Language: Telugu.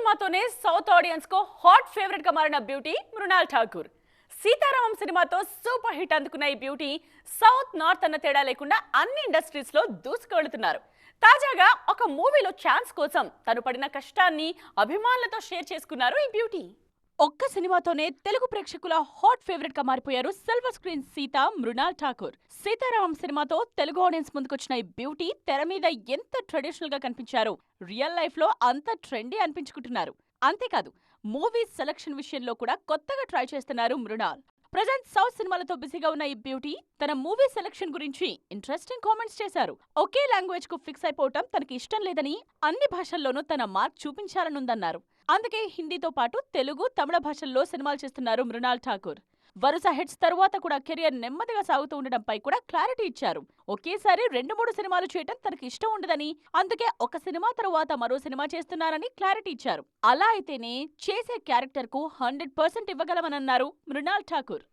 సినిమాతోనే సౌత్ ఆడియన్స్ కు హాట్ ఫేవరెట్ గా మారిన బ్యూటీ మృణాల్ ఠాకూర్. సీతారామం సినిమాతో సూపర్ హిట్ అందుకున్న ఈ బ్యూటీ సౌత్ నార్త్ అన్న తేడా లేకుండా అన్ని ఇండస్ట్రీస్ లో దూసుకువెళ్తున్నారు. తాజాగా ఒక మూవీలో ఛాన్స్ కోసం తను పడిన కష్టాన్ని అభిమానులతో షేర్ చేసుకున్నారు ఈ బ్యూటీ. ఒక్క సినిమాతోనే తెలుగు ప్రేక్షకుల హాట్ ఫేవరెట్ గా మారిపోయారు సిల్వర్ స్క్రీన్ సీత మృణాల్ ఠాకూర్. సీతారామం సినిమాతో తెలుగు ఆడియన్స్ ముందుకొచ్చిన ఈ బ్యూటీ తెర మీద ఎంత ట్రెడిషనల్ గా కనిపించారో రియల్ లైఫ్ లో అంత ట్రెండీ అనిపించుకుంటున్నారు. అంతేకాదు మూవీ సెలక్షన్ విషయంలో కూడా కొత్తగా ట్రై చేస్తున్నారు మృణాల్. ప్రజెంట్ సౌత్ సినిమాలతో బిజీగా ఉన్న ఈ బ్యూటీ తన మూవీ సెలక్షన్ గురించి ఇంట్రెస్టింగ్ కామెంట్స్ చేశారు. ఒకే లాంగ్వేజ్ కు ఫిక్స్ అయిపోవటం తనకి ఇష్టం లేదని, అన్ని భాషల్లోనూ తన మార్క్ చూపించాలనుందన్నారు. అందుకే హిందీతో పాటు తెలుగు, తమిళ భాషల్లో సినిమాలు చేస్తున్నారు మృణాల్ ఠాకూర్. వరుస హిట్స్ తరువాత కూడా కెరియర్ నెమ్మదిగా సాగుతూ ఉండడంపై కూడా క్లారిటీ ఇచ్చారు. ఒకేసారి 2-3 సినిమాలు చేయటం తనకి ఇష్టం ఉండదని, అందుకే ఒక సినిమా తరువాత మరో సినిమా చేస్తున్నారని క్లారిటీ ఇచ్చారు. అలా అయితేనే చేసే క్యారెక్టర్ కు 100% ఇవ్వగలమనన్నారు మృణాల్ ఠాకూర్.